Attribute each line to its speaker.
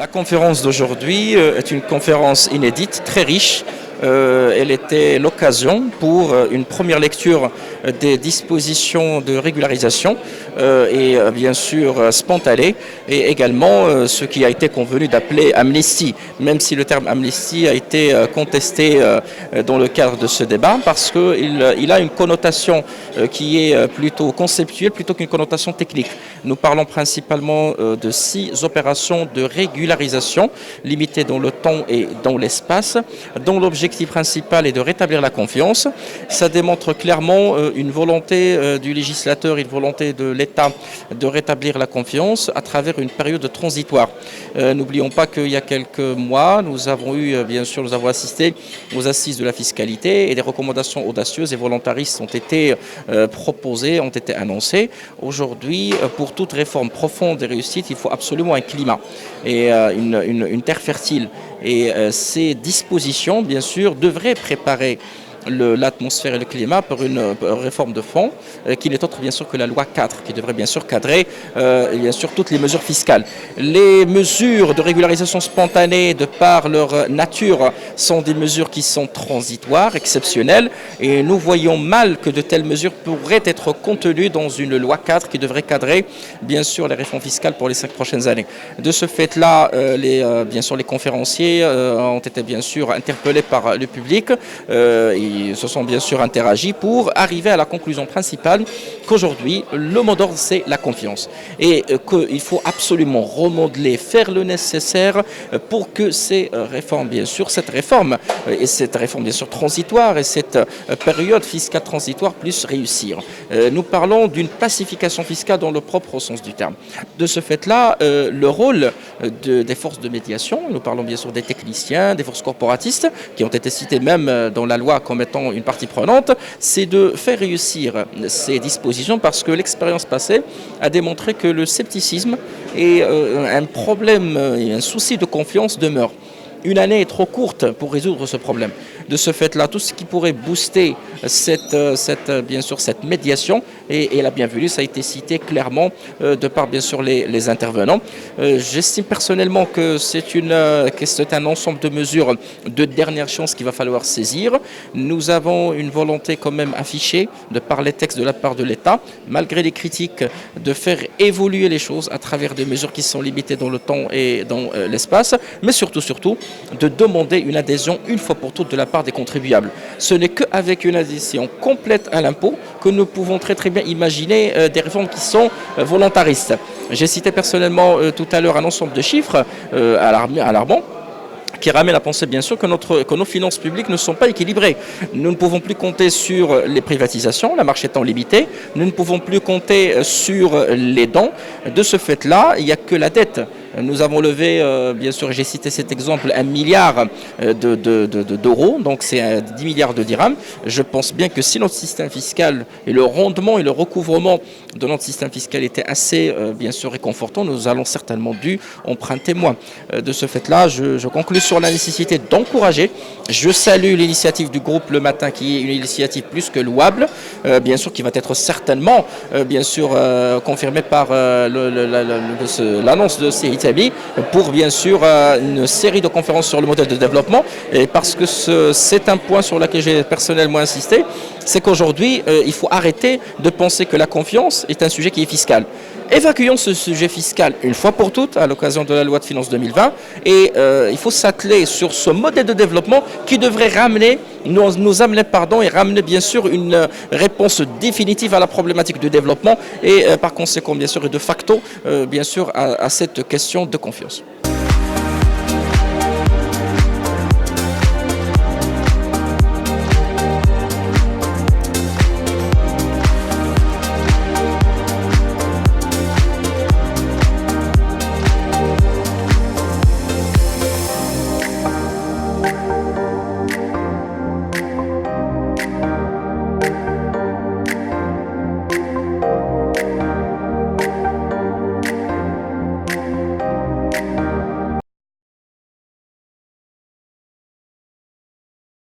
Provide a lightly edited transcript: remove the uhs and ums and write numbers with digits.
Speaker 1: La conférence d'aujourd'hui est une conférence inédite, très riche. Elle était l'occasion pour une première lecture des dispositions de régularisation et bien sûr spontanée, et également ce qui a été convenu d'appeler amnistie, même si le terme amnistie a été contesté dans le cadre de ce débat, parce qu'il a une connotation qui est plutôt conceptuelle plutôt qu'une connotation technique. Nous parlons principalement de 6 opérations de régularisation limitées dans le temps et dans l'espace, dont l'objectif principal est de rétablir la confiance. Ça démontre clairement une volonté du législateur, une volonté de l'État de rétablir la confiance à travers une période transitoire. N'oublions pas qu'il y a quelques mois, nous avons assisté aux assises de la fiscalité et des recommandations audacieuses et volontaristes ont été proposées, ont été annoncées. Aujourd'hui, pour toute réforme profonde et réussite, il faut absolument un climat et une terre fertile. Et ces dispositions, bien sûr, devraient préparer l'atmosphère et le climat pour une réforme de fond qui n'est autre bien sûr que la loi 4 qui devrait bien sûr cadrer bien sûr toutes les mesures fiscales. Les mesures de régularisation spontanée de par leur nature sont des mesures qui sont transitoires, exceptionnelles, et nous voyons mal que de telles mesures pourraient être contenues dans une loi 4 qui devrait cadrer bien sûr les réformes fiscales pour les 5 prochaines années. De ce fait-là, bien sûr les conférenciers ont été bien sûr interpellés par le public et se sont bien sûr interagis pour arriver à la conclusion principale qu'aujourd'hui, le mot d'ordre, c'est la confiance. Et qu'il faut absolument remodeler, faire le nécessaire pour que ces réformes, bien sûr, cette réforme bien sûr transitoire et cette période fiscale transitoire puissent réussir. Nous parlons d'une pacification fiscale dans le propre sens du terme. De ce fait-là, le rôle des forces de médiation, nous parlons bien sûr des techniciens, des forces corporatistes, qui ont été cités même dans la loi comme étant une partie prenante, c'est de faire réussir ces dispositions parce que l'expérience passée a démontré que le scepticisme et un problème et un souci de confiance demeurent. Une année est trop courte pour résoudre ce problème. De ce fait-là, tout ce qui pourrait booster bien sûr, cette médiation est la bienvenue. Ça a été cité clairement de par bien sûr les intervenants. J'estime personnellement que c'est un ensemble de mesures de dernière chance qu'il va falloir saisir. Nous avons une volonté quand même affichée de par les textes de la part de l'État, malgré les critiques, de faire évoluer les choses à travers des mesures qui sont limitées dans le temps et dans l'espace, mais surtout de demander une adhésion une fois pour toutes de la part des contribuables. Ce n'est qu'avec une adhésion complète à l'impôt que nous pouvons très bien imaginer des réformes qui sont volontaristes. J'ai cité personnellement tout à l'heure un ensemble de chiffres alarmants qui ramène à penser bien sûr que nos finances publiques ne sont pas équilibrées. Nous ne pouvons plus compter sur les privatisations, la marche étant limitée. Nous ne pouvons plus compter sur les dons. De ce fait-là, il n'y a que la dette. Nous avons levé, bien sûr, j'ai cité cet exemple, 1 milliard d'euros, donc c'est 10 milliards de dirhams. Je pense bien que si notre système fiscal et le rendement et le recouvrement de notre système fiscal était assez, bien sûr, réconfortant, nous allons certainement dû emprunter moins. De ce fait-là, je conclus sur la nécessité d'encourager. Je salue l'initiative du groupe Le Matin, qui est une initiative plus que louable, bien sûr, qui va être certainement, bien sûr, confirmée par l'annonce de CIT pour bien sûr une série de conférences sur le modèle de développement, et parce que c'est un point sur lequel j'ai personnellement insisté, c'est qu'aujourd'hui il faut arrêter de penser que la confiance est un sujet qui est fiscal. Évacuons ce sujet fiscal une fois pour toutes à l'occasion de la loi de finances 2020 et il faut s'atteler sur ce modèle de développement qui devrait nous amener et ramener bien sûr une réponse définitive à la problématique du développement et par conséquent bien sûr et de facto bien sûr à cette question de confiance.